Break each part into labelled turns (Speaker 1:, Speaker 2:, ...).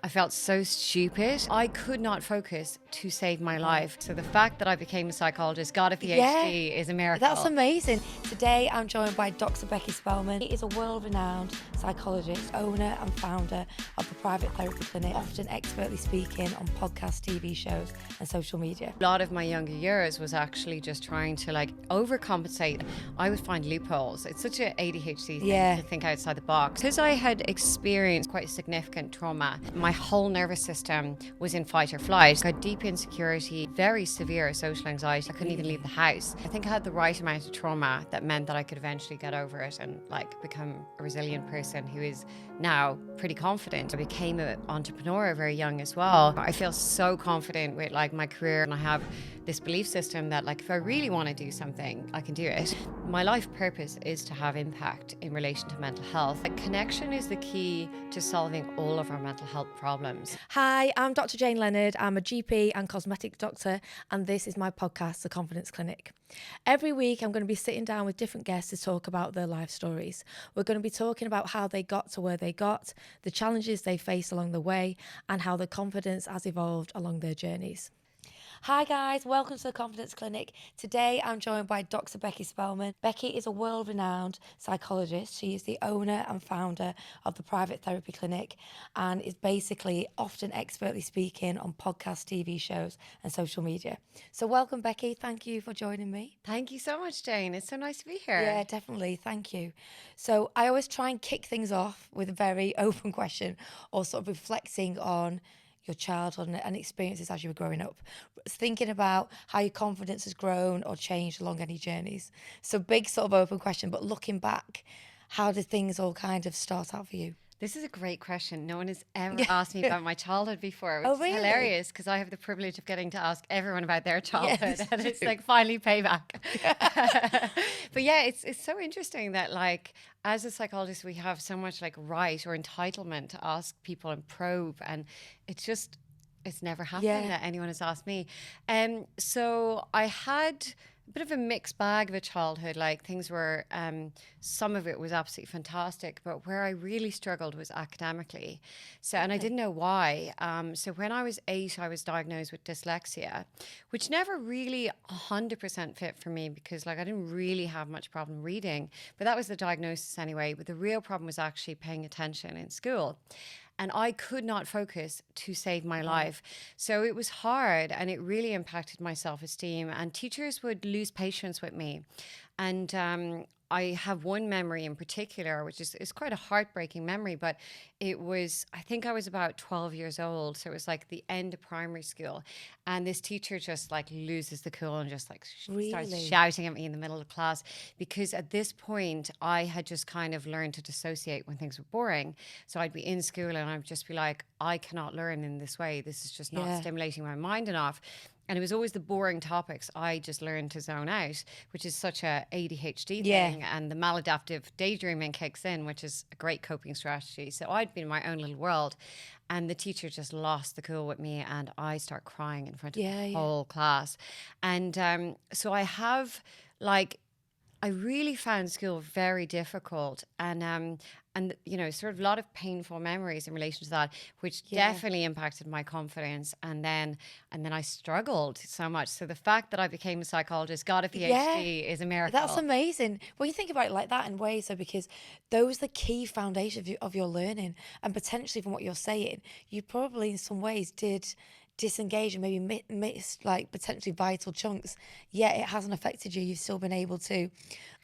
Speaker 1: I felt so stupid. I could not focus to save my life. So the fact that I became a psychologist, got a PhD is a miracle.
Speaker 2: That's amazing. Today I'm joined by Dr. Becky Spelman. She is a world-renowned psychologist, owner and founder of the private therapy clinic, often expertly speaking on podcasts, TV shows and social media.
Speaker 1: A lot of my younger years was actually just trying to overcompensate. I would find loopholes. It's such an ADHD thing to think outside the box. Because I had experienced quite significant trauma, my whole nervous system was in fight or flight. I had deep insecurity, very severe social anxiety. I couldn't even leave the house. I think I had the right amount of trauma that meant that I could eventually get over it and become a resilient person who is now pretty confident. I became an entrepreneur very young as well. I feel so confident with my career, and I have this belief system that if I really want to do something, I can do it. My life purpose is to have impact in relation to mental health. Connection is the key to solving all of our mental health problems.
Speaker 2: Hi, I'm Dr. Jane Leonard. I'm a GP and cosmetic doctor, and this is my podcast, The Confidence Clinic. Every week, I'm going to be sitting down with different guests to talk about their life stories. We're going to be talking about how they got to where they got, the challenges they faced along the way, and how their confidence has evolved along their journeys. Hi guys, welcome to the Confidence Clinic. Today I'm joined by Dr. Becky Spelman. Becky is a world-renowned psychologist. She is the owner and founder of the private therapy clinic and is basically often expertly speaking on podcasts, TV shows and social media. So welcome Becky, thank you for joining me.
Speaker 1: Thank you so much, Jane. It's so nice to be here.
Speaker 2: Yeah, definitely, thank you. So I always try and kick things off with a very open question or sort of reflecting on your childhood and experiences as you were growing up, thinking about how your confidence has grown or changed along any journeys. So big sort of open question, but looking back, how did things all kind of start out for you?
Speaker 1: This is a great question. No one has ever asked me about my childhood before, which
Speaker 2: really?
Speaker 1: is hilarious because I have the privilege of getting to ask everyone about their childhood, and it's finally payback. But yeah, it's so interesting that as a psychologist, we have so much right or entitlement to ask people and probe, and it's never happened that anyone has asked me. So I had a bit of a mixed bag of a childhood. Things were, some of it was absolutely fantastic, but where I really struggled was academically. So, and I didn't know why. So when I was 8, I was diagnosed with dyslexia, which never really 100% fit for me because I didn't really have much problem reading, but that was the diagnosis anyway. But the real problem was actually paying attention in school. And I could not focus to save my life. So it was hard, and it really impacted my self-esteem. And teachers would lose patience with me. And I have one memory in particular, which is quite a heartbreaking memory, but it was, I think I was about 12 years old. So it was the end of primary school. And this teacher just loses the cool and just starts shouting at me in the middle of class, because at this point I had just kind of learned to dissociate when things were boring. So I'd be in school and I'd just be I cannot learn in this way. This is just not stimulating my mind enough. And it was always the boring topics I just learned to zone out, which is such a ADHD thing. And the maladaptive daydreaming kicks in, which is a great coping strategy. So I'd been in my own little world, and the teacher just lost the cool with me, and I start crying in front of the whole class. And so I have I really found school very difficult, and sort of a lot of painful memories in relation to that, which definitely impacted my confidence. And then I struggled so much. So the fact that I became a psychologist, got a PhD is a miracle.
Speaker 2: That's amazing. When you think about it like that in ways, because those are the key foundation of your learning, and potentially from what you're saying, you probably in some ways did disengage and maybe miss potentially vital chunks, yet it hasn't affected you. You've still been able to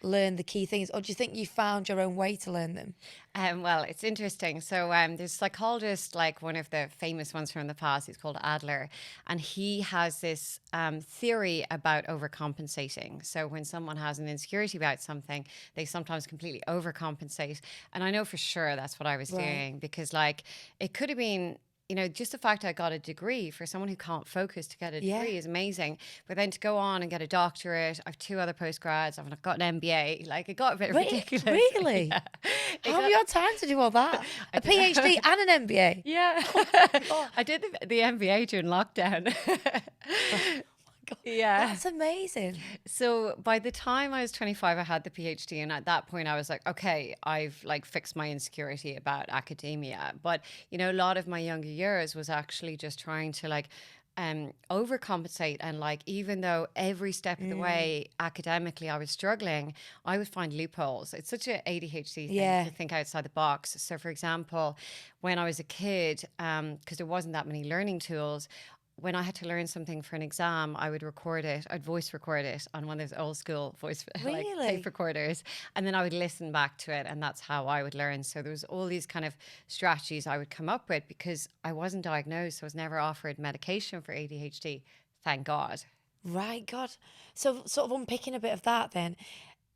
Speaker 2: learn the key things, or do you think you found your own way to learn them?
Speaker 1: Well, it's interesting. So there's a psychologist, one of the famous ones from the past, he's called Adler, and he has this theory about overcompensating. So when someone has an insecurity about something, they sometimes completely overcompensate. And I know for sure that's what I was doing, because it could have been, just the fact I got a degree, for someone who can't focus, to get a degree is amazing. But then to go on and get a doctorate, I have 2 other postgrads, I've got an MBA, it got a bit ridiculous.
Speaker 2: Really? Yeah. How have you had time to do all that? A PhD and an MBA?
Speaker 1: Yeah. I did the MBA during lockdown.
Speaker 2: God.
Speaker 1: Yeah.
Speaker 2: That's amazing.
Speaker 1: So by the time I was 25, I had the PhD. And at that point I was like, okay, I've like fixed my insecurity about academia. But, you know, a lot of my younger years was actually just trying to like overcompensate. And like, even though every step of the way academically I was struggling, I would find loopholes. It's such an ADHD thing to think outside the box. So for example, when I was a kid, because there wasn't that many learning tools, when I had to learn something for an exam, I would record it. I'd voice record it on one of those old school voice like tape recorders, and then I would listen back to it, and that's how I would learn. So there was all these kind of strategies I would come up with because I wasn't diagnosed, so I was never offered medication for ADHD. Thank God.
Speaker 2: Right, God. So sort of unpicking a bit of that then,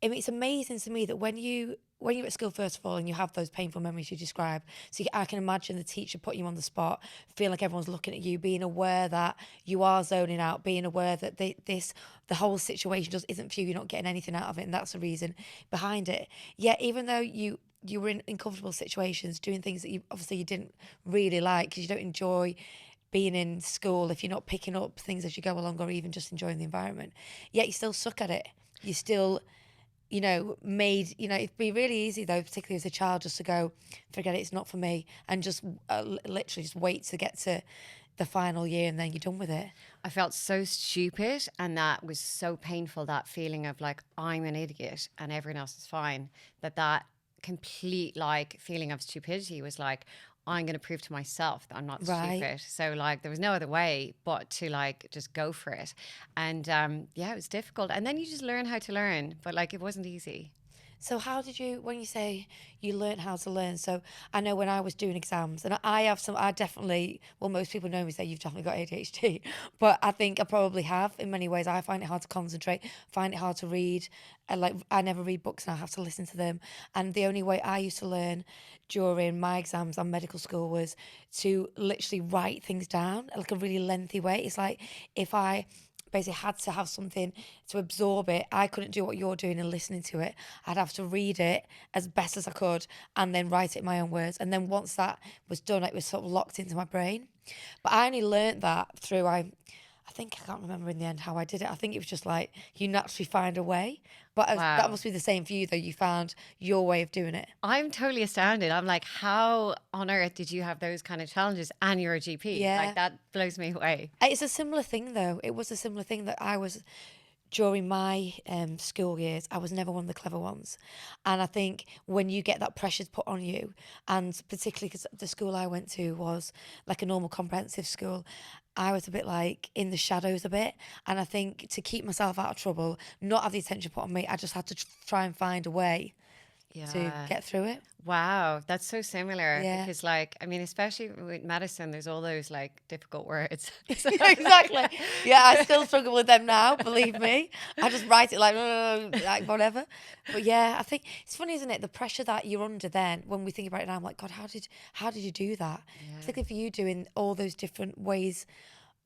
Speaker 2: I mean, it's amazing to me that when you're at school, first of all, and you have those painful memories you describe, I can imagine the teacher putting you on the spot, feeling like everyone's looking at you, being aware that you are zoning out, being aware that the whole situation just isn't for you, you're not getting anything out of it, and that's the reason behind it. Yet, even though you were in uncomfortable situations, doing things that you obviously you didn't really like because you don't enjoy being in school if you're not picking up things as you go along or even just enjoying the environment, yet you still suck at it. You still it'd be really easy though, particularly as a child, just to go, forget it, it's not for me, and just literally just wait to get to the final year and then you're done with it.
Speaker 1: I felt so stupid, and that was so painful, that feeling of like, I'm an idiot and everyone else is fine. That complete like feeling of stupidity was like, I'm going to prove to myself that I'm not stupid. So like there was no other way but to like just go for it. And yeah, it was difficult. And then you just learn how to learn, but like it wasn't easy.
Speaker 2: So how did you, when you say you learned how to learn, so I know when I was doing exams, and I definitely, well, most people know me say you've definitely got ADHD, but I think I probably have in many ways. I find it hard to concentrate, find it hard to read. I never read books and I have to listen to them. And the only way I used to learn during my exams and medical school was to literally write things down, like a really lengthy way. It's like if I basically had to have something to absorb it, I couldn't do what you're doing and listening to it. I'd have to read it as best as I could and then write it in my own words. And then once that was done, it was sort of locked into my brain. But I only learnt that through, I think, I can't remember in the end how I did it. I think it was just like you naturally find a way. But
Speaker 1: Wow.
Speaker 2: that must be the same for you, though. You found your way of doing it.
Speaker 1: I'm totally astounded. I'm like, how on earth did you have those kind of challenges and you're a GP?
Speaker 2: Yeah.
Speaker 1: Like that blows me away.
Speaker 2: It's a similar thing, though. It was a similar thing that I was during my school years. I was never one of the clever ones. And I think when you get that pressure put on you, and particularly because the school I went to was like a normal comprehensive school, I was a bit like in the shadows a bit. And I think to keep myself out of trouble, not have the attention put on me, I just had to try and find a way to get through it.
Speaker 1: Wow, that's so similar.
Speaker 2: Yeah.
Speaker 1: Because like, I mean, especially with medicine, there's all those like difficult words.
Speaker 2: Exactly. Yeah, I still struggle with them now, believe me. I just write it like whatever. But yeah, I think it's funny, isn't it? The pressure that you're under then, when we think about it now, I'm like, God, how did you do that?
Speaker 1: Yeah.
Speaker 2: Particularly for you doing all those different ways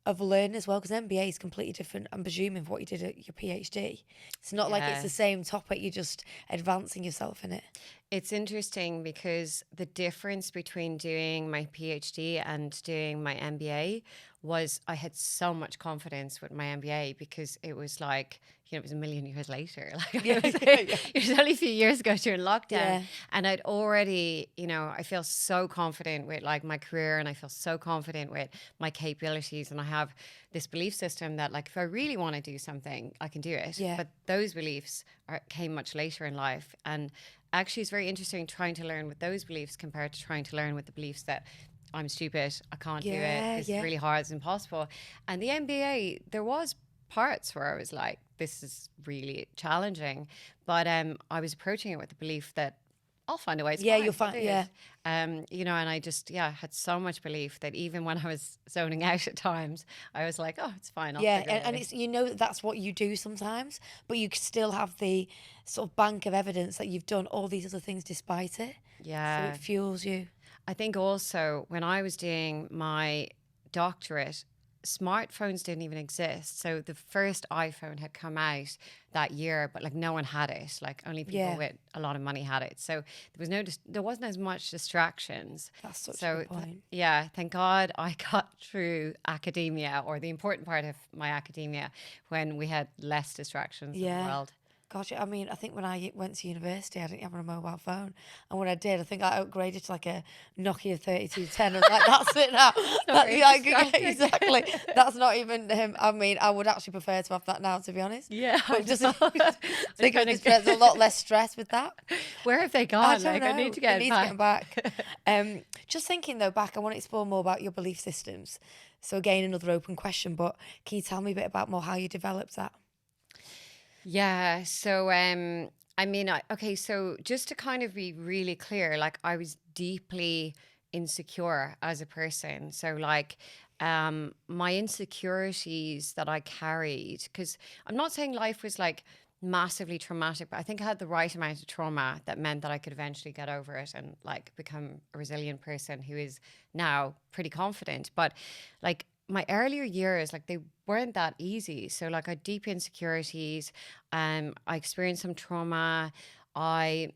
Speaker 2: of learning as well, because MBA is completely different, I'm presuming, for what you did at your PhD. It's not like it's the same topic, you're just advancing yourself in it.
Speaker 1: It's interesting because the difference between doing my PhD and doing my MBA was I had so much confidence with my MBA because it was like, you know, it was a million years later. Like it was only a few years ago during lockdown.
Speaker 2: Yeah.
Speaker 1: And I'd already, you know, I feel so confident with like my career and I feel so confident with my capabilities. And I have this belief system that like, if I really want to do something, I can do it.
Speaker 2: Yeah.
Speaker 1: But those beliefs came much later in life. And actually, it's very interesting trying to learn with those beliefs compared to trying to learn with the beliefs that I'm stupid, I can't do it, it's really hard, it's impossible. And the MBA, there was parts where I was like, this is really challenging. But I was approaching it with the belief that I'll find a way.
Speaker 2: You'll find,
Speaker 1: you know, and I just, had so much belief that even when I was zoning out at times, I was like, oh, it's fine. I'll figure it out.
Speaker 2: And it's, you know, that's what you do sometimes, but you still have the sort of bank of evidence that you've done all these other things despite it.
Speaker 1: Yeah.
Speaker 2: So it fuels you.
Speaker 1: I think also when I was doing my doctorate, smartphones didn't even exist. So the first iPhone had come out that year, but like no one had it. Like only people with a lot of money had it. So there wasn't as much distractions.
Speaker 2: That's such a
Speaker 1: So
Speaker 2: good point.
Speaker 1: yeah, thank God I got through academia, or the important part of my academia, when we had less distractions in the world.
Speaker 2: Gosh, I mean, I think when I went to university, I didn't have a mobile phone. And when I did, I think I upgraded to like a Nokia 3210. I was like, that's it now. Exactly. That's not even him. I mean, I would actually prefer to have that now, to be honest.
Speaker 1: Yeah.
Speaker 2: But just think of there's a lot less stress with that.
Speaker 1: Where have they gone?
Speaker 2: I don't know.
Speaker 1: I need to get
Speaker 2: back. Just thinking though back, I want to explore more about your belief systems. So again, another open question, but can you tell me a bit about more how you developed that?
Speaker 1: Yeah. So, I mean, okay. So just to kind of be really clear, like I was deeply insecure as a person. So like, my insecurities that I carried, because I'm not saying life was like massively traumatic, but I think I had the right amount of trauma that meant that I could eventually get over it and like become a resilient person who is now pretty confident. But like my earlier years, like they weren't that easy. So like I had deep insecurities. I experienced some trauma. I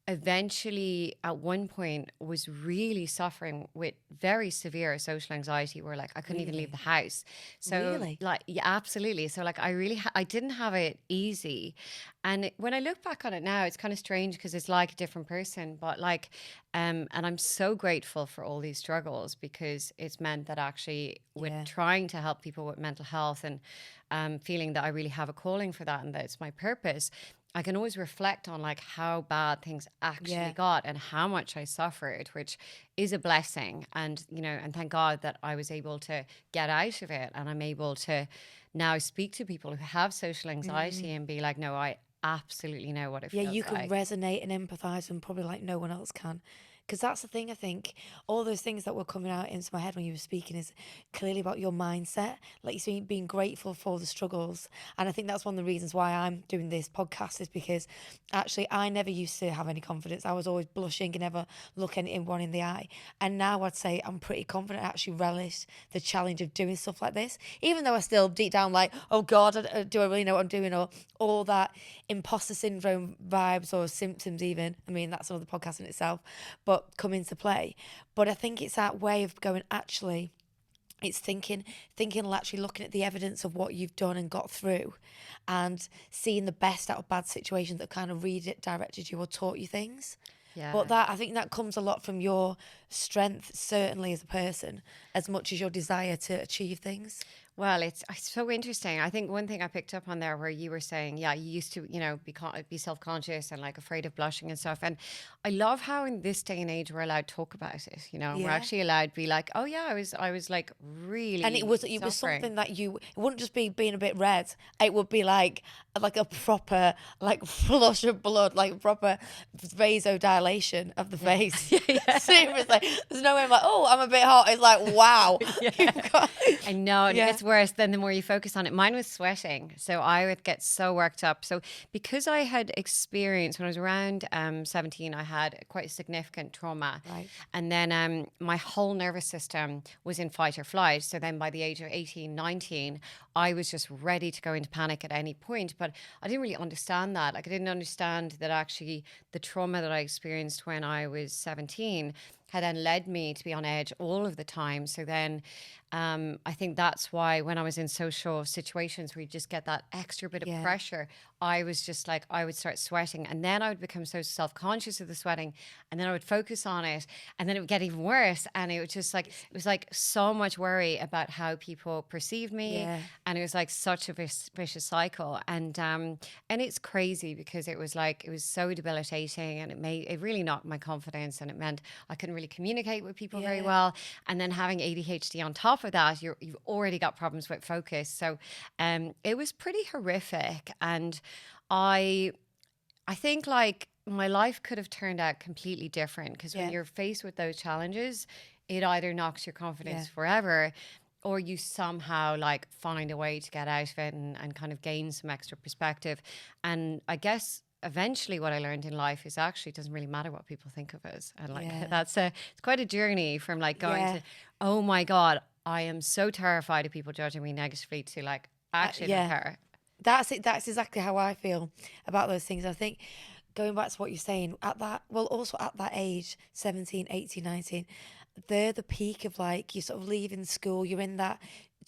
Speaker 1: eventually at one point was really suffering with very severe social anxiety, where like I couldn't even leave the house. So like, yeah, absolutely. So like I didn't have it easy. And when I look back on it now, it's kind of strange because it's like a different person, but like, and I'm so grateful for all these struggles, because it's meant that actually with trying to help people with mental health and feeling that I really have a calling for that and that it's my purpose, I can always reflect on like how bad things actually got and how much I suffered, which is a blessing. And, you know, and thank God that I was able to get out of it. And I'm able to now speak to people who have social anxiety and be like, no, I absolutely know what it feels like.
Speaker 2: Yeah, you can resonate and empathize and probably like no one else can. Because that's the thing, I think, all those things that were coming out into my head when you were speaking is clearly about your mindset. Like you saying, being grateful for the struggles. And I think that's one of the reasons why I'm doing this podcast, is because actually I never used to have any confidence. I was always blushing and never looking anyone in the eye. And now I'd say I'm pretty confident. I actually relish the challenge of doing stuff like this, even though I still deep down like, oh God, do I really know what I'm doing? Or all that imposter syndrome vibes or symptoms even. I mean, that's another podcast in itself. But come into play. But I think it's that way of going, actually, it's thinking and actually looking at the evidence of what you've done and got through, and seeing the best out of bad situations that kind of redirected you or taught you things. Yeah. But I think that comes a lot from your strength, certainly as a person, as much as your desire to achieve things.
Speaker 1: Well, it's so interesting. I think one thing I picked up on there, where you were saying, yeah, you used to, you know, be self-conscious and like afraid of blushing and stuff. And I love how in this day and age we're allowed to talk about it. You know, we're actually allowed to be like, oh yeah, I was like really,
Speaker 2: and it was something that it wouldn't just be being a bit red. It would be like a proper like flush of blood, like proper vasodilation of the face. Seriously, there's no way I'm like, oh, I'm a bit hot. It's like, wow.
Speaker 1: I know. It gets worse then the more you focus on it. Mine was sweating. So I would get so worked up. So because I had experienced, when I was around 17, I had quite a significant trauma.
Speaker 2: Right.
Speaker 1: And then my whole nervous system was in fight or flight. So then by the age of 18, 19, I was just ready to go into panic at any point. But I didn't really understand that. Like I didn't understand that actually the trauma that I experienced when I was 17 had then led me to be on edge all of the time. So then I think that's why when I was in social situations where you just get that extra bit of pressure, I was just like, I would start sweating, and then I would become so self-conscious of the sweating, and then I would focus on it, and then it would get even worse. And it was just like, it was like so much worry about how people perceive me. And it was like such a vicious cycle. And it's crazy because it was so debilitating, and it really knocked my confidence, and it meant I couldn't really communicate with people very well. And then having ADHD on top of that, you've already got problems with focus. So it was pretty horrific. And I think like my life could have turned out completely different, because when you're faced with those challenges, it either knocks your confidence forever, or you somehow like find a way to get out of it and kind of gain some extra perspective. And I guess eventually what I learned in life is actually it doesn't really matter what people think of us. And like it's quite a journey from like going to, oh my God, I am so terrified of people judging me negatively to like actually don't care.
Speaker 2: That's it. That's exactly how I feel about those things. I think going back to what you're saying also at that age, 17, 18, 19, they're the peak of like, you're sort of leaving school, you're in that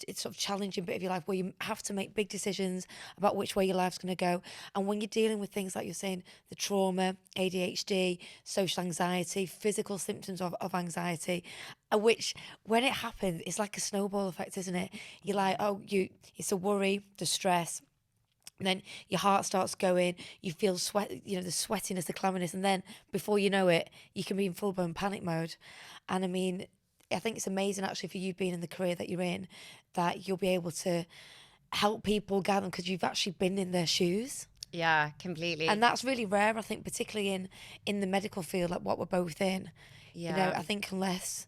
Speaker 2: it's sort of challenging bit of your life where you have to make big decisions about which way your life's going to go. And when you're dealing with things like you're saying, the trauma, ADHD, social anxiety, physical symptoms of anxiety, which when it happens, it's like a snowball effect, isn't it? You're like, it's a worry, the stress. And then your heart starts going, you feel sweat, the sweatiness, the clamminess, and then before you know it, you can be in full-blown panic mode. And I mean, I think it's amazing actually for you being in the career that you're in, that you'll be able to help people gather because you've actually been in their shoes.
Speaker 1: Yeah, completely.
Speaker 2: And that's really rare, I think, particularly in the medical field, like what we're both in.
Speaker 1: Yeah.
Speaker 2: I think unless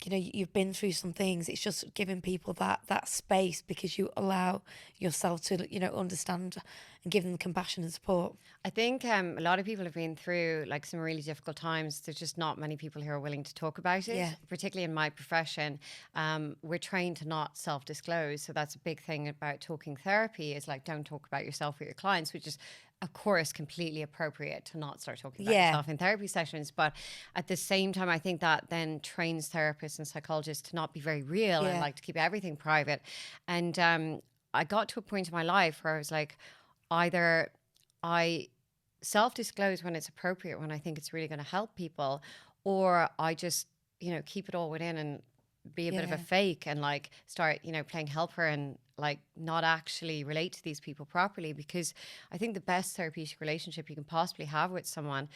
Speaker 2: you've been through some things, it's just giving people that space because you allow yourself to understand and give them compassion and support.
Speaker 1: I think a lot of people have been through like some really difficult times. There's just not many people who are willing to talk about it, particularly in my profession. We're trained to not self-disclose. So that's a big thing about talking therapy is like, don't talk about yourself with your clients, which is of course completely appropriate to not start talking about yourself in therapy sessions. But at the same time, I think that then trains therapists and psychologists to not be very real and like to keep everything private. And I got to a point in my life where I was like, either I self-disclose when it's appropriate, when I think it's really going to help people, or I just, keep it all within and be a bit of a fake and like start, playing helper and like not actually relate to these people properly. Because I think the best therapeutic relationship you can possibly have with someone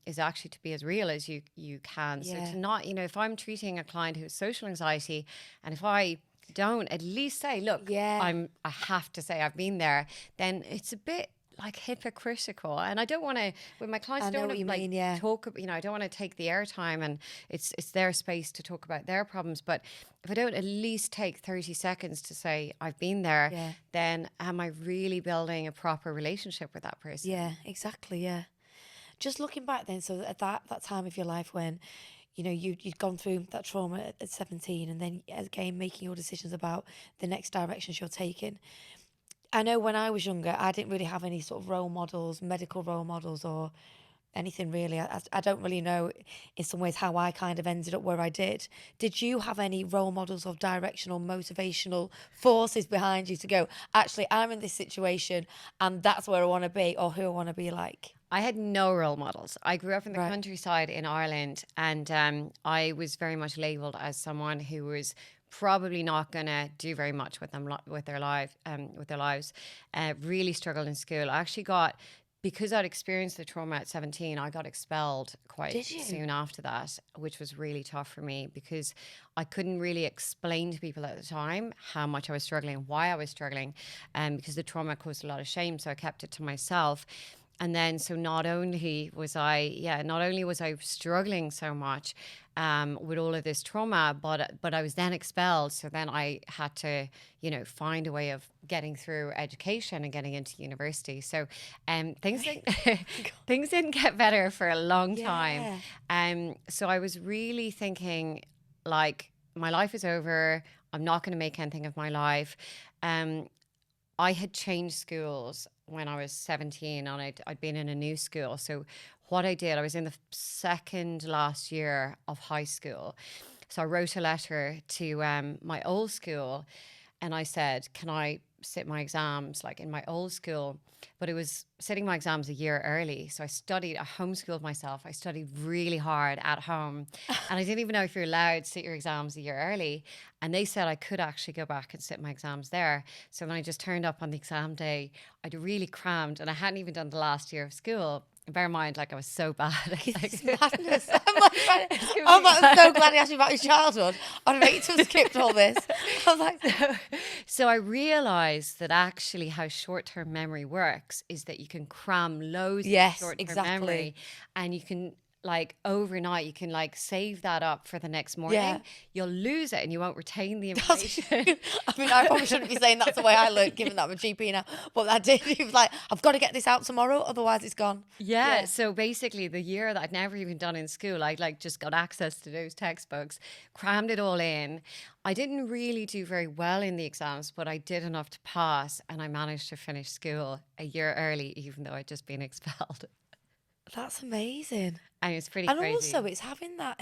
Speaker 1: is actually to be as real as you can. So to not, if I'm treating a client who has social anxiety, and if I don't at least say, look, I have to say I've been there, then it's a bit like hypocritical. And I don't want to, with my clients, I don't want to like talk, I don't want to take the airtime, and it's their space to talk about their problems. But if I don't at least take 30 seconds to say I've been there, then am I really building a proper relationship with that person?
Speaker 2: Yeah, exactly. Yeah. Just looking back then, so at that time of your life when you'd gone through that trauma at 17, and then again making your decisions about the next directions you're taking. I know when I was younger, I didn't really have any sort of role models, medical role models, or anything really. I don't really know in some ways how I kind of ended up where I did. Did you have any role models of directional, motivational forces behind you to go, actually, I'm in this situation and that's where I want to be, or who I want to be like?
Speaker 1: I had no role models. I grew up in the countryside in Ireland, and I was very much labelled as someone who was probably not going to do very much with their lives. Really struggled in school. I actually because I'd experienced the trauma at 17, I got expelled quite soon after that, which was really tough for me because I couldn't really explain to people at the time how much I was struggling, why I was struggling, because the trauma caused a lot of shame. So I kept it to myself. And then, so not only was I struggling so much with all of this trauma, but I was then expelled. So then I had to, find a way of getting through education and getting into university. So things didn't get better for a long time. So I was really thinking, like, my life is over. I'm not going to make anything of my life. I had changed schools when I was 17, and I'd been in a new school. So what I did, I was in the second last year of high school. So I wrote a letter to my old school, and I said, can I sit my exams like in my old school? But it was sitting my exams a year early. So I homeschooled myself. I studied really hard at home. And I didn't even know if you're allowed to sit your exams a year early. And they said I could actually go back and sit my exams there. So then I just turned up on the exam day. I'd really crammed, and I hadn't even done the last year of school. Bear in mind, like, I was so bad.
Speaker 2: It's madness. I'm so glad he asked me about his childhood. I'd hate to have skipped all this. I was like,
Speaker 1: so I realised that actually how short-term memory works is that you can cram loads of short-term memory, and you can like overnight, you can like save that up for the next morning.
Speaker 2: Yeah.
Speaker 1: You'll lose it and you won't retain the information.
Speaker 2: I mean, I probably shouldn't be saying that's the way I learned, given that I'm a GP now. But I did. He was like, I've got to get this out tomorrow, otherwise it's gone.
Speaker 1: Yeah. So basically, the year that I'd never even done in school, I like just got access to those textbooks, crammed it all in. I didn't really do very well in the exams, but I did enough to pass, and I managed to finish school a year early, even though I'd just been expelled.
Speaker 2: That's amazing.
Speaker 1: And it's pretty
Speaker 2: And
Speaker 1: crazy.
Speaker 2: also, it's having that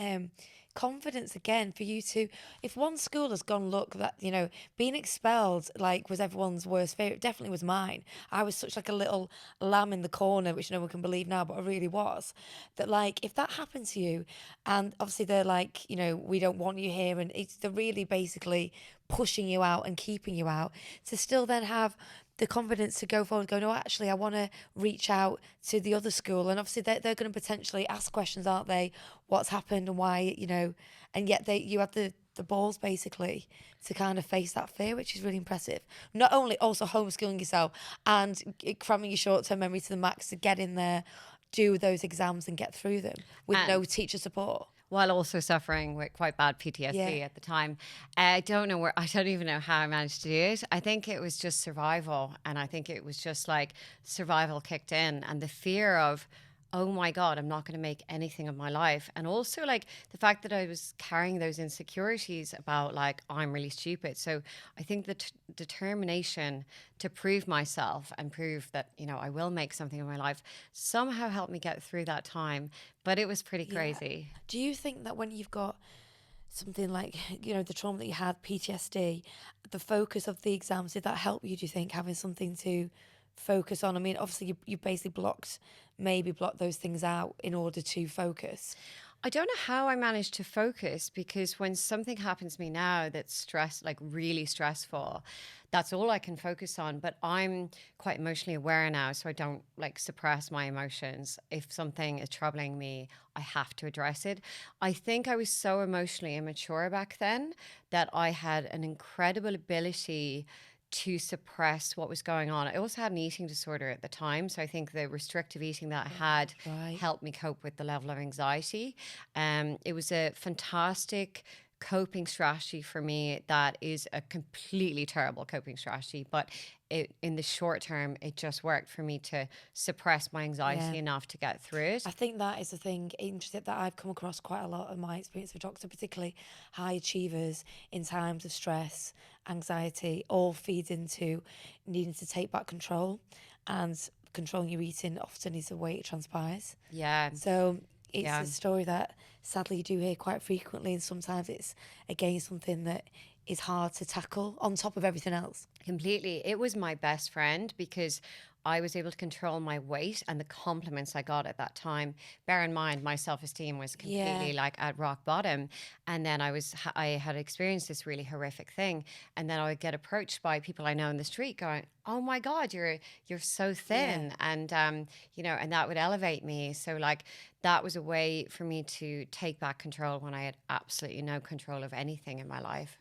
Speaker 2: confidence again for you to, if one school has gone, look, that, you know, being expelled, like, was everyone's worst fear. It definitely was mine. I was such like a little lamb in the corner, which no one can believe now, but I really was. That, like, if that happened to you, and obviously they're like, you know, we don't want you here, and they're really basically pushing you out and keeping you out, to still then have the confidence to go forward, go, no, actually, I want to reach out to the other school. And obviously, they're going to potentially ask questions, aren't they? What's happened and why, you know, and yet you have the balls basically to kind of face that fear, which is really impressive. Not only also homeschooling yourself and cramming your short-term memory to the max to get in there, do those exams and get through them with no teacher support.
Speaker 1: While also suffering with quite bad PTSD
Speaker 2: Yeah.
Speaker 1: at the time. I don't even know how I managed to do it. I think it was just survival. And I think it was just like survival kicked in, and the fear of, oh my God, I'm not going to make anything of my life. And also like the fact that I was carrying those insecurities about like, I'm really stupid. So I think the determination to prove myself and prove that, you know, I will make something of my life somehow helped me get through that time. But it was pretty crazy.
Speaker 2: Do you think that when you've got something like, you know, the trauma that you had, PTSD, the focus of the exams, did that help you, do you think, having something to focus on? I mean, obviously you basically blocked those things out in order to focus.
Speaker 1: I don't know how I managed to focus, because when something happens to me now that's like really stressful, that's all I can focus on. But I'm quite emotionally aware now, so I don't like suppress my emotions. If something is troubling me, I have to address it. I think I was so emotionally immature back then that I had an incredible ability to suppress what was going on. I also had an eating disorder at the time, so I think the restrictive eating that I had helped me cope with the level of anxiety. It was a fantastic coping strategy for me that is a completely terrible coping strategy, but in the short term, it just worked for me to suppress my anxiety enough to get through it.
Speaker 2: I think that is the thing interesting that I've come across quite a lot in my experience with doctor, particularly high achievers in times of stress, anxiety, all feeds into needing to take back control, and controlling your eating often is the way it transpires.
Speaker 1: Yeah.
Speaker 2: So it's a story that sadly you do hear quite frequently, and sometimes it's again something that is hard to tackle on top of everything else.
Speaker 1: Completely. It was my best friend because I was able to control my weight and the compliments I got at that time. Bear in mind, my self-esteem was completely like at rock bottom. And then I had experienced this really horrific thing. And then I would get approached by people I know in the street going, oh my God, you're so thin. And, you know, and that would elevate me. So like, that was a way for me to take back control when I had absolutely no control of anything in my life.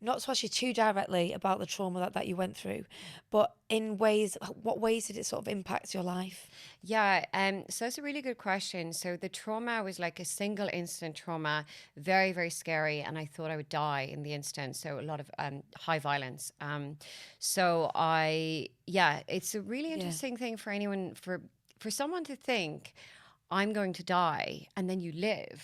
Speaker 2: Not to ask you too directly about the trauma that you went through, but what ways did it sort of impact your life?
Speaker 1: Yeah, so that's a really good question. So the trauma was like a single instant trauma, very, very scary. And I thought I would die in the instant. So a lot of high violence. It's a really interesting thing for anyone, for someone to think, I'm going to die, and then you live.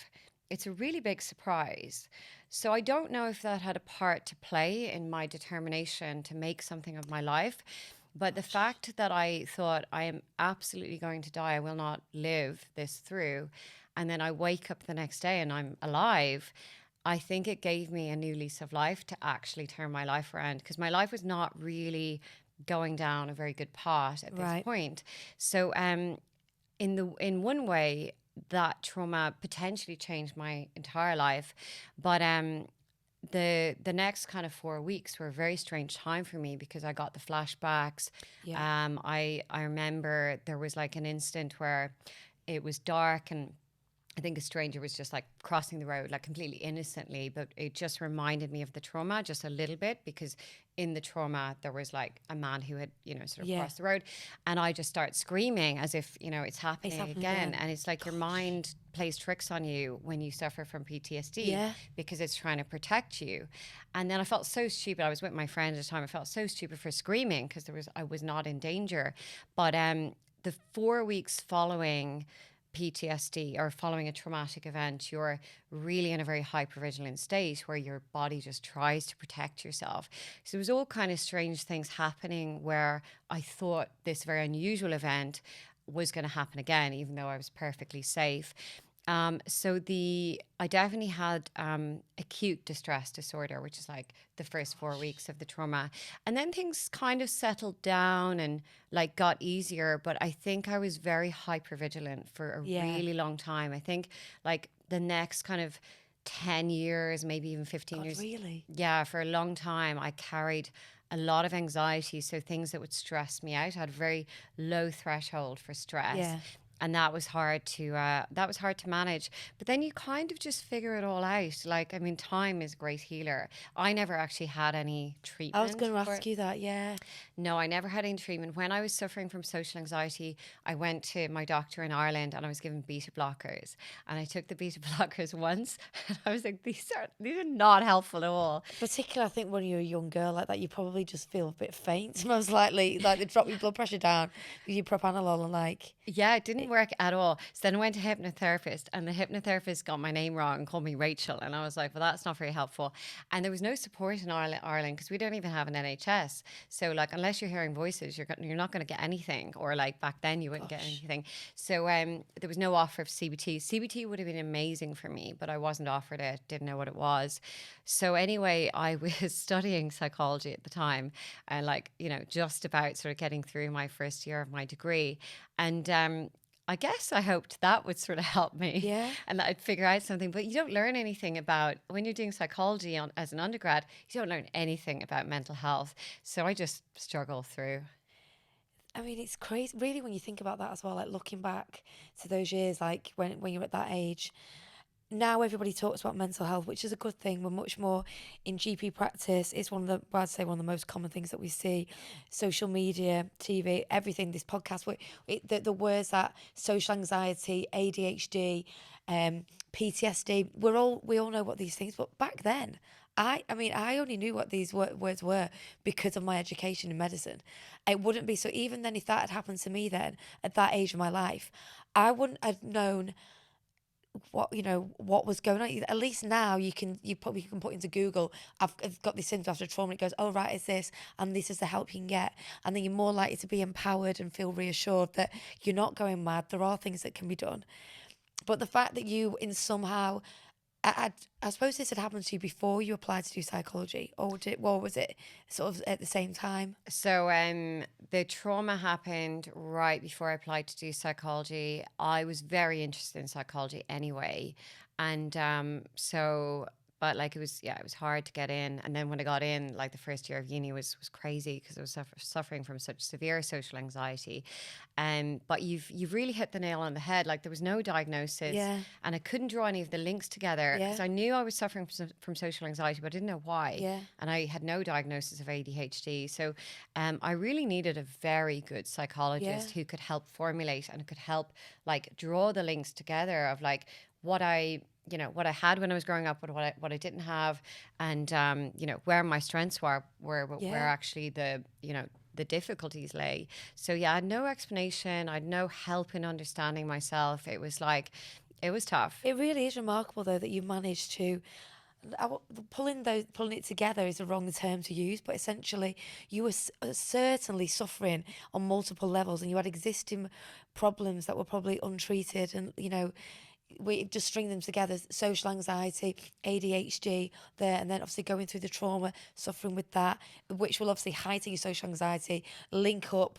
Speaker 1: It's a really big surprise. So I don't know if that had a part to play in my determination to make something of my life. But the fact that I thought I am absolutely going to die, I will not live this through, and then I wake up the next day and I'm alive, I think it gave me a new lease of life to actually turn my life around, because my life was not really going down a very good path at this point. So in one way, that trauma potentially changed my entire life. But the next kind of 4 weeks were a very strange time for me, because I got the flashbacks. I remember there was like an instant where it was dark and I think a stranger was just like crossing the road, like completely innocently, but it just reminded me of the trauma just a little bit, because in the trauma there was like a man who had, sort of
Speaker 2: Yeah.
Speaker 1: crossed the road, and I just start screaming as if, it's happening again. And it's like your mind plays tricks on you when you suffer from PTSD,
Speaker 2: Yeah.
Speaker 1: because it's trying to protect you. And then I felt so stupid. I was with my friend at the time. I felt so stupid for screaming because I was not in danger. But the 4 weeks following PTSD or following a traumatic event, you're really in a very hypervigilant state where your body just tries to protect yourself. So there was all kind of strange things happening where I thought this very unusual event was going to happen again, even though I was perfectly safe. I definitely had acute distress disorder, which is like the first 4 weeks of the trauma. And then things kind of settled down and like got easier. But I think I was very hypervigilant for a really long time. I think like the next kind of 10 years, maybe even 15 years.
Speaker 2: Really?
Speaker 1: Yeah, for a long time, I carried a lot of anxiety. So things that would stress me out. I had a very low threshold for stress.
Speaker 2: Yeah.
Speaker 1: And that was hard to manage. But then you kind of just figure it all out. Like, I mean, time is a great healer. I never actually had any treatment.
Speaker 2: I was going to ask you that, yeah.
Speaker 1: No, I never had any treatment. When I was suffering from social anxiety, I went to my doctor in Ireland and I was given beta blockers. And I took the beta blockers once and I was like, these are not helpful at all.
Speaker 2: Particularly, I think when you're a young girl like that, you probably just feel a bit faint, most likely. Like they drop your blood pressure down with your propranolol and like...
Speaker 1: Yeah, it didn't work at all. So then I went to a hypnotherapist and the hypnotherapist got my name wrong and called me Rachel. And I was like, well, that's not very helpful. And there was no support in Ireland because we don't even have an NHS. So like, unless you're hearing voices, you're not going to get anything. Or like back then you wouldn't get anything. So there was no offer of CBT. CBT would have been amazing for me, but I wasn't offered it, didn't know what it was. So anyway, I was studying psychology at the time and like, just about sort of getting through my first year of my degree. And I guess I hoped that would sort of help me,
Speaker 2: Yeah.
Speaker 1: and that I'd figure out something. But you don't learn anything about, when you're doing psychology as an undergrad, you don't learn anything about mental health. So I just struggle through.
Speaker 2: I mean, it's crazy, really, when you think about that as well, like looking back to those years, like when you're at that age. Now everybody talks about mental health, which is a good thing. We're much more in GP practice. It's I'd say one of the most common things that we see. Social media, TV, everything, this podcast, the words that social anxiety, ADHD, PTSD, we all know what these things, but back then, I mean, I only knew what these words were because of my education in medicine. It wouldn't be, so even then, if that had happened to me then, at that age of my life, I wouldn't have known what was going on. At least now you probably can put into Google, I've got this symptom after trauma, and it goes, oh right, it's this, and this is the help you can get, and then you're more likely to be empowered and feel reassured that you're not going mad. There are things that can be done. But the fact that you in somehow, I suppose this had happened to you before you applied to do psychology, or was it sort of at the same time?
Speaker 1: So the trauma happened right before I applied to do psychology. I was very interested in psychology anyway. And but like it was hard to get in. And then when I got in, like the first year of uni was crazy because I was suffering from such severe social anxiety. But you've really hit the nail on the head. Like there was no diagnosis, and I couldn't draw any of the links together because I knew I was suffering from social anxiety, but I didn't know why.
Speaker 2: Yeah.
Speaker 1: And I had no diagnosis of ADHD. So I really needed a very good psychologist who could help formulate and could help like draw the links together of like what I had when I was growing up, but what I didn't have, and where my strengths were, where actually the difficulties lay. So I had no explanation. I had no help in understanding myself. It was tough.
Speaker 2: It really is remarkable though that you managed to. Pulling it together is the wrong term to use, but essentially you were certainly suffering on multiple levels, and you had existing problems that were probably untreated, and we just string them together: social anxiety, ADHD there, and then obviously going through the trauma, suffering with that, which will obviously heighten your social anxiety, link up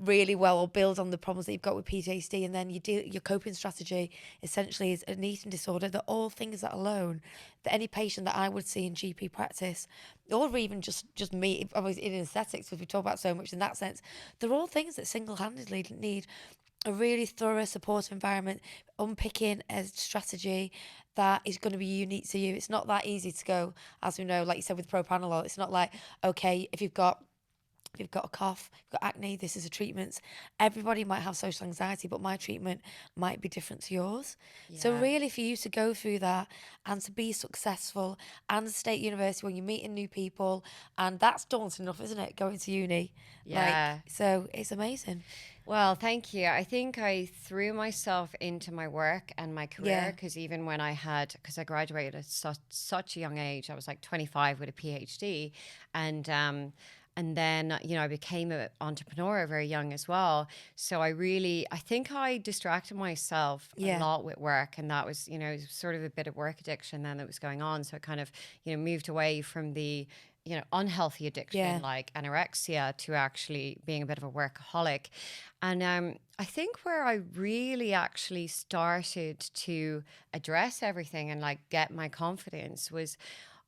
Speaker 2: really well, or build on the problems that you've got with PTSD, and then your coping strategy essentially is an eating disorder. They're all things that alone, that any patient that I would see in GP practice, or even just me, obviously in aesthetics, because we talk about so much in that sense, they're all things that single-handedly need a really thorough supportive environment, unpicking a strategy that is going to be unique to you. It's not that easy to go, as we know, like you said with propranolol. It's not like, okay, if you've got a cough, you've got acne, this is a treatment. Everybody might have social anxiety, but my treatment might be different to yours. So
Speaker 1: Yeah.
Speaker 2: really for you to go through that and to be successful and stay at university when you're meeting new people, and that's daunting enough, isn't it? Going to uni.
Speaker 1: Yeah.
Speaker 2: So it's amazing.
Speaker 1: Well, thank you. I think I threw myself into my work and my career
Speaker 2: Yeah.
Speaker 1: because even when because I graduated at such a young age, I was like 25 with a PhD, and then I became an entrepreneur very young as well. So I think I distracted myself a
Speaker 2: Yeah.
Speaker 1: lot with work, and that was sort of a bit of work addiction then that was going on. So I kind of moved away from the unhealthy addiction
Speaker 2: Yeah.
Speaker 1: like anorexia to actually being a bit of a workaholic. And I think where I really actually started to address everything and like get my confidence was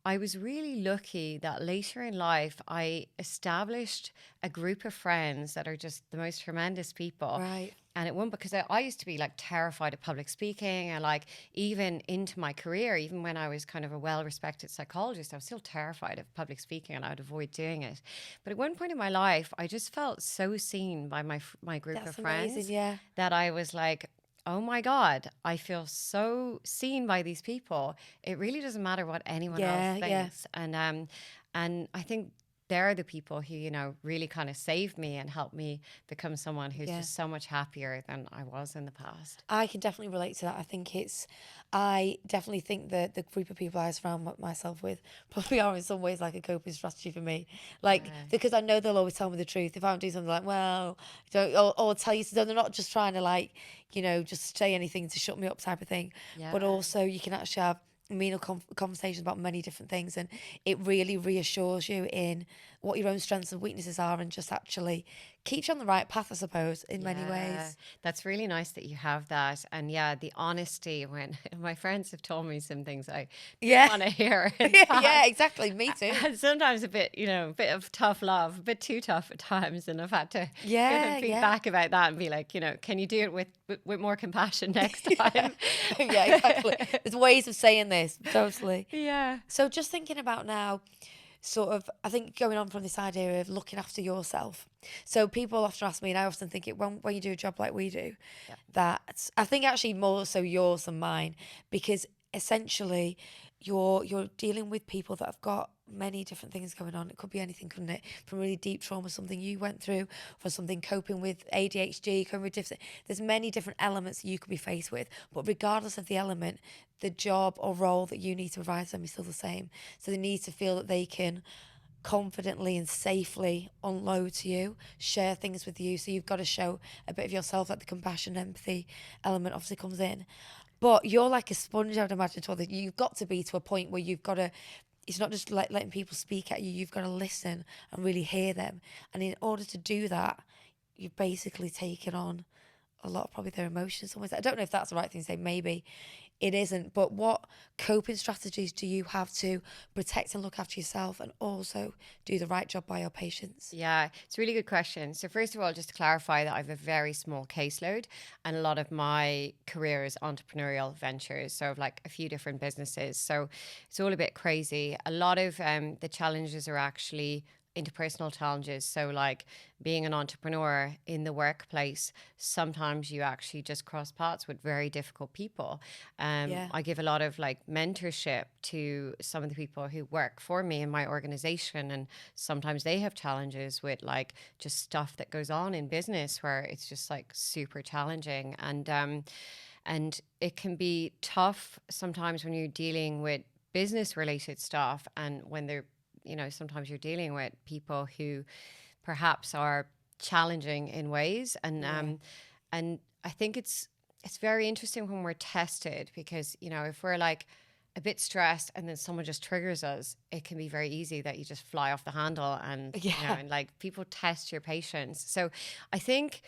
Speaker 1: I was really lucky that later in life I established a group of friends that are just the most tremendous people.
Speaker 2: Right.
Speaker 1: And it won't because I used to be like terrified of public speaking, and like even into my career, even when I was kind of a well-respected psychologist, I was still terrified of public speaking and I'd avoid doing it. But at one point in my life, I just felt so seen by my group of
Speaker 2: That's amazing.
Speaker 1: friends
Speaker 2: Yeah.
Speaker 1: that I was like, oh my God, I feel so seen by these people. It really doesn't matter what anyone else
Speaker 2: Yeah. Yeah.
Speaker 1: thinks. And I think they're the people who, really kind of saved me and helped me become someone who's
Speaker 2: Yeah.
Speaker 1: just so much happier than I was in the past.
Speaker 2: I can definitely relate to that. I definitely think that the group of people I surround myself with probably are in some ways like a coping strategy for me. Like,
Speaker 1: Yeah.
Speaker 2: because I know they'll always tell me the truth. If I'm doing something like, well, don't, or tell you, so they're not just trying to like, just say anything to shut me up type of thing.
Speaker 1: Yeah.
Speaker 2: But also you can actually have meaningful conversations about many different things, and it really reassures you in what your own strengths and weaknesses are, and just actually keeps you on the right path, I suppose, in many
Speaker 1: Yeah,
Speaker 2: ways.
Speaker 1: that's really nice that you have that. And yeah, the honesty when my friends have told me some things I didn't
Speaker 2: Yeah.
Speaker 1: want to hear in the
Speaker 2: Yeah,
Speaker 1: past.
Speaker 2: exactly. Me too.
Speaker 1: And sometimes a bit, a bit of tough love, a bit too tough at times. And I've had to give them
Speaker 2: Yeah, yeah.
Speaker 1: feedback about that and be like, can you do it with more compassion next time?
Speaker 2: Yeah, exactly. There's ways of saying this, totally.
Speaker 1: Yeah.
Speaker 2: So just thinking about now, sort of, I think going on from this idea of looking after yourself. So people often ask me, and I often think it when you do a job like we do,
Speaker 1: Yeah.
Speaker 2: that I think actually more so yours than mine, because essentially you're dealing with people that have got many different things going on. It could be anything, couldn't it? From really deep trauma, something you went through, for something coping with ADHD, coping with different. There's many different elements that you could be faced with, but regardless of the element, the job or role that you need to provide them is still the same. So they need to feel that they can confidently and safely unload to you, share things with you. So you've got to show a bit of yourself, like the compassion, empathy element obviously comes in. But you're like a sponge, I would imagine, to that you've got to be to a point where you've got to, it's not just like letting people speak at you, you've got to listen and really hear them. And in order to do that, you've basically taken on a lot of probably their emotions. Almost, I don't know if that's the right thing to say, maybe it isn't, but what coping strategies do you have to protect and look after yourself and also do the right job by your patients?
Speaker 1: Yeah, it's a really good question. So first of all, just to clarify that I have a very small caseload and a lot of my career is entrepreneurial ventures. So I've like a few different businesses. So it's all a bit crazy. A lot of the challenges are actually interpersonal challenges. So like being an entrepreneur in the workplace, sometimes you actually just cross paths with very difficult people.
Speaker 2: Yeah.
Speaker 1: I give a lot of like mentorship to some of the people who work for me in my organization, and sometimes they have challenges with like just stuff that goes on in business where it's just like super challenging, and it can be tough sometimes when you're dealing with business related stuff, and when they're sometimes you're dealing with people who perhaps are challenging in ways, and I think it's very interesting when we're tested because if we're like a bit stressed and then someone just triggers us, it can be very easy that you just fly off the handle, and
Speaker 2: Yeah.
Speaker 1: and like people test your patience. So I think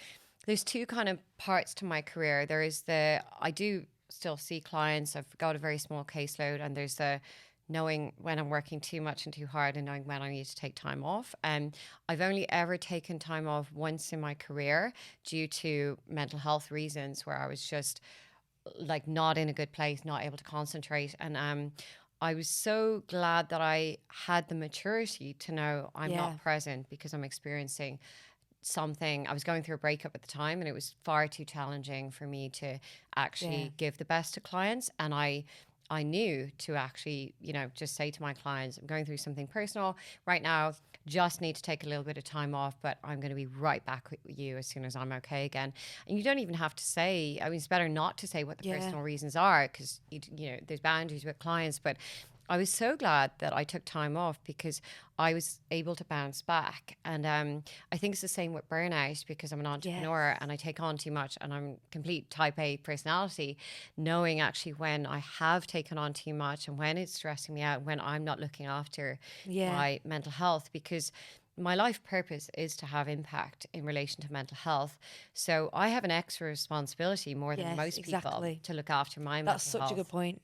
Speaker 1: there's two kind of parts to my career. There is I do still see clients. I've got a very small caseload, and there's the knowing when I'm working too much and too hard and knowing when I need to take time off. I've only ever taken time off once in my career due to mental health reasons, where I was just like not in a good place, not able to concentrate. And I was so glad that I had the maturity to know I'm
Speaker 2: Yeah.
Speaker 1: not present because I'm experiencing something. I was going through a breakup at the time, and it was far too challenging for me to actually
Speaker 2: Yeah.
Speaker 1: give the best to clients. And I knew to actually, just say to my clients, I'm going through something personal right now, just need to take a little bit of time off, but I'm going to be right back with you as soon as I'm okay again. And you don't even have to say, I mean, it's better not to say what the
Speaker 2: Yeah.
Speaker 1: personal reasons are, because, there's boundaries with clients. But I was so glad that I took time off because I was able to bounce back. And I think it's the same with burnout, because I'm an entrepreneur and I take on too much, and I'm complete type A personality, knowing actually when I have taken on too much and when it's stressing me out, when I'm not looking after my mental health, because my life purpose is to have impact in relation to mental health. So I have an extra responsibility more than most people to look after my mental health.
Speaker 2: That's such a good point.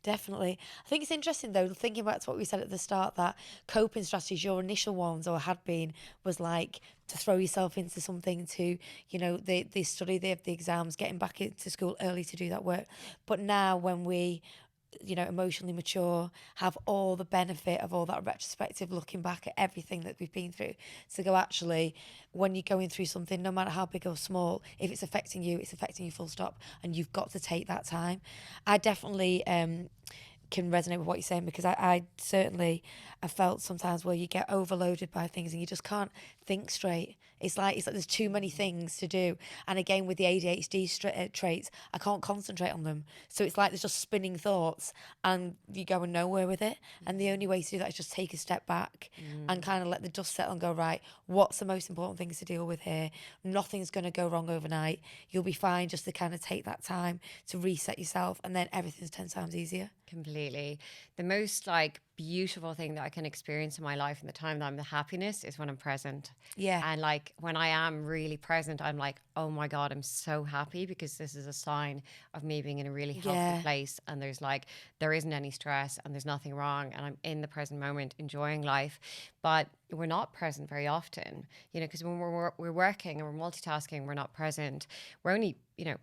Speaker 2: Definitely. I think it's interesting though, thinking back to what we said at the start, that coping strategies, your initial ones or had been, was like to throw yourself into something, to, the study, the exams, getting back into school early to do that work. But now when we, emotionally mature, have all the benefit of all that retrospective looking back at everything that we've been through, to go, actually, when you're going through something, no matter how big or small, if it's affecting you, it's affecting you full stop, and you've got to take that time. I definitely can resonate with what you're saying, because I certainly have felt sometimes where you get overloaded by things and you just can't think straight. It's like there's too many things to do. And again, with the ADHD traits, I can't concentrate on them. So it's like there's just spinning thoughts and you're going nowhere with it. And the only way to do that is just take a step back and kind of let the dust settle and go, right, what's the most important things to deal with here? Nothing's going to go wrong overnight. You'll be fine, just to kind of take that time to reset yourself, and then everything's 10 times easier.
Speaker 1: Completely. The most beautiful thing that I can experience in my life, and the time that I'm the happiest, is when I'm present.
Speaker 2: Yeah.
Speaker 1: And when I am really present, I'm like, oh my God, I'm so happy, because this is a sign of me being in a really healthy place. And there isn't any stress and there's nothing wrong. And I'm in the present moment enjoying life. But we're not present very often, because when we're working and we're multitasking, we're not present. We're only,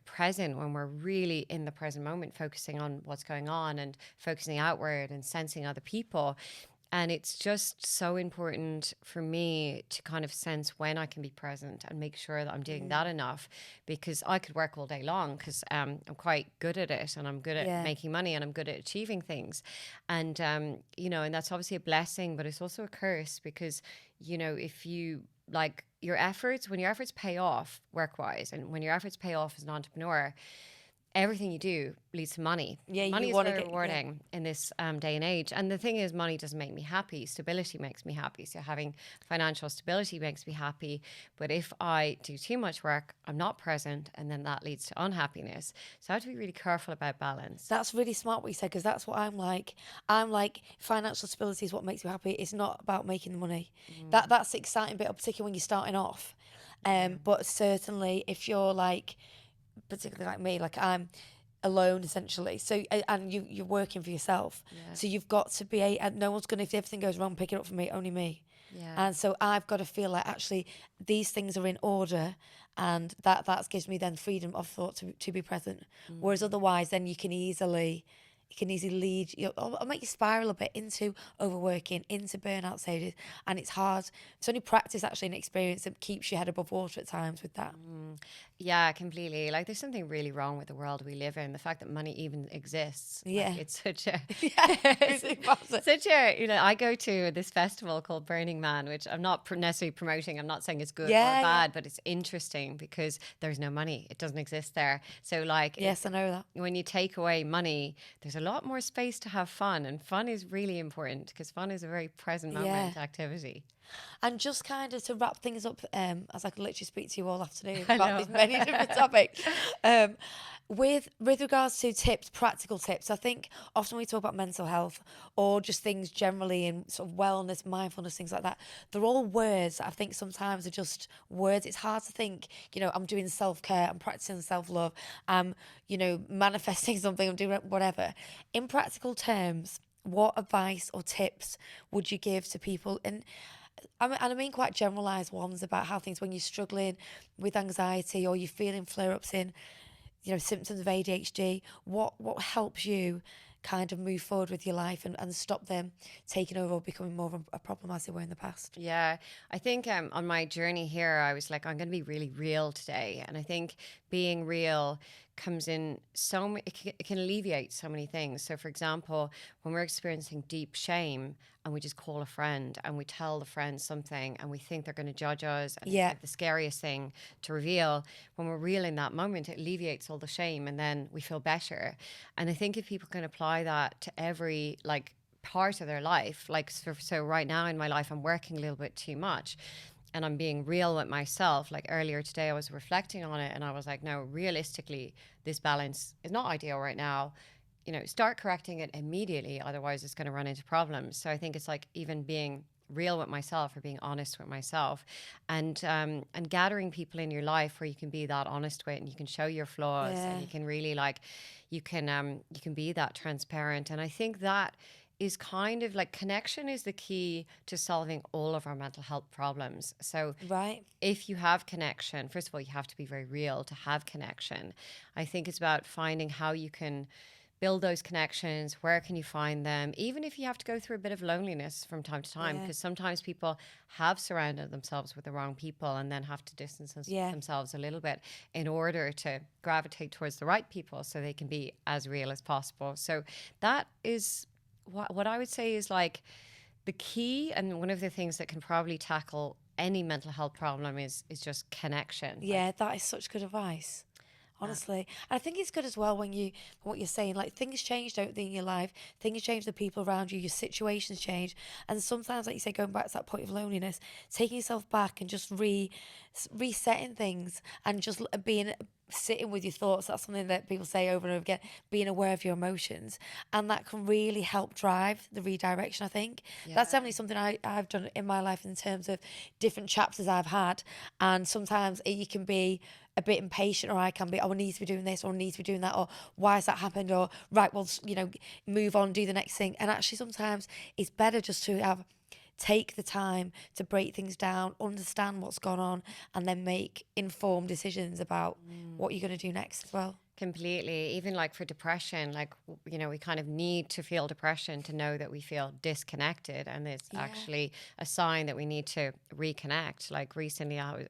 Speaker 1: present when we're really in the present moment, focusing on what's going on and focusing outward and sensing other people. And it's just so important for me to kind of sense when I can be present and make sure that I'm doing that enough, because I could work all day long, because I'm quite good at it, and I'm good at making money, and I'm good at achieving things. And, and that's obviously a blessing, but it's also a curse, because, if you when your efforts pay off work-wise, and when your efforts pay off as an entrepreneur, everything you do leads to money.
Speaker 2: Yeah,
Speaker 1: money is very rewarding in this day and age. And the thing is, money doesn't make me happy. Stability makes me happy. So having financial stability makes me happy. But if I do too much work, I'm not present, and then that leads to unhappiness. So I have to be really careful about balance.
Speaker 2: That's really smart what you said, because that's what I'm like. I'm like, financial stability is what makes me happy. It's not about making the money. That's the exciting bit, particularly when you're starting off. But certainly if you're particularly like me, I'm alone essentially, so and you're working for yourself, so you've got to be and no one's gonna, if everything goes wrong, pick it up for me, only me. And so I've got to feel like actually these things are in order, and that gives me then freedom of thought to be present. Whereas otherwise then you can easily lead, or make you spiral a bit into overworking, into burnout stages, and it's hard. It's only practice, actually, and experience that keeps your head above water at times with that.
Speaker 1: Yeah, completely. There's something really wrong with the world we live in. The fact that money even exists. It's such a, such a, I go to this festival called Burning Man, which I'm not necessarily promoting. I'm not saying it's good or bad, but it's interesting because there's no money. It doesn't exist there. So
Speaker 2: yes, I know that.
Speaker 1: When you take away money, there's a lot more space to have fun. And fun is really important, because fun is a very present moment activity.
Speaker 2: And just kind of to wrap things up, as I could literally speak to you all afternoon about these many different topics. With regards to tips, practical tips, I think often we talk about mental health or just things generally in sort of wellness, mindfulness, things like that. They're all words that I think sometimes are just words. It's hard to think, I'm doing self-care, I'm practicing self-love, I'm, manifesting something, I'm doing whatever. In practical terms, what advice or tips would you give to people? And I mean quite generalised ones about how things, when you're struggling with anxiety or you're feeling flare-ups in, symptoms of ADHD, what helps you kind of move forward with your life and stop them taking over or becoming more of a problem as they were in the past?
Speaker 1: Yeah, I think on my journey here, I was like, I'm going to be really real today. And I think being real comes in it can alleviate so many things. So, for example, when we're experiencing deep shame and we just call a friend and we tell the friend something and we think they're going to judge us, and it's like the scariest thing to reveal, when we're real in that moment, it alleviates all the shame and then we feel better. And I think if people can apply that to every part of their life, so right now in my life I'm working a little bit too much and I'm being real with myself. Like earlier today I was reflecting on it and I was like, no, realistically this balance is not ideal right now. Start correcting it immediately, otherwise it's going to run into problems. So I think it's like even being real with myself or being honest with myself, and gathering people in your life where you can be that honest with and you can show your flaws and you can really you can be that transparent. And I think that is kind of like connection is the key to solving all of our mental health problems. So if you have connection, first of all, you have to be very real to have connection. I think it's about finding how you can build those connections. Where can you find them? Even if you have to go through a bit of loneliness from time to time, because sometimes people have surrounded themselves with the wrong people and then have to distance themselves a little bit in order to gravitate towards the right people so they can be as real as possible. So that is what I would say is like the key, and one of the things that can probably tackle any mental health problem is just connection.
Speaker 2: Yeah, that is such good advice. Honestly. And I think it's good as well when what you're saying, like things change, don't they, in your life? Things change, the people around you, your situations change. And sometimes, like you say, going back to that point of loneliness, taking yourself back and just resetting things and just sitting with your thoughts. That's something that people say over and over again, being aware of your emotions. And that can really help drive the redirection, I think. That's definitely something I've done in my life in terms of different chapters I've had. And sometimes you can be a bit impatient, or I can be, I need to be doing this or need to be doing that, or why has that happened, or right, well, move on, do the next thing. And actually sometimes it's better just to take the time to break things down, understand what's gone on, and then make informed decisions about what you're going to do next as well.
Speaker 1: Completely. Even like for depression, we kind of need to feel depression to know that we feel disconnected, and it's actually a sign that we need to reconnect. Like recently I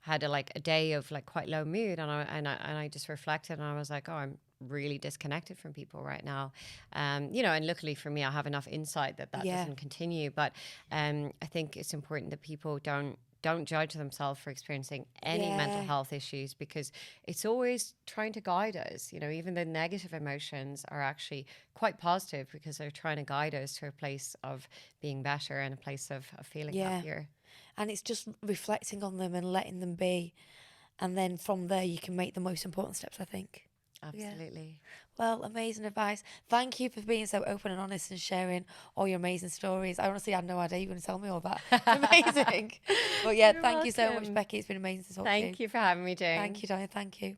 Speaker 1: had a day of like quite low mood, and I just reflected and I was like, oh, I'm really disconnected from people right now. And luckily for me, I have enough insight that doesn't continue. But I think it's important that people don't judge themselves for experiencing any mental health issues, because it's always trying to guide us. Even the negative emotions are actually quite positive because they're trying to guide us to a place of being better and a place of feeling happier.
Speaker 2: And it's just reflecting on them and letting them be. And then from there, you can make the most important steps, I think.
Speaker 1: Absolutely.
Speaker 2: Well, amazing advice. Thank you for being so open and honest and sharing all your amazing stories. I honestly had no idea you were going to tell me all that. It's amazing. But
Speaker 1: You're
Speaker 2: thank you so
Speaker 1: welcome.
Speaker 2: much, Becky. It's been amazing to talk to you.
Speaker 1: Thank you for having me, Jane.
Speaker 2: Thank you, Diane. Thank you.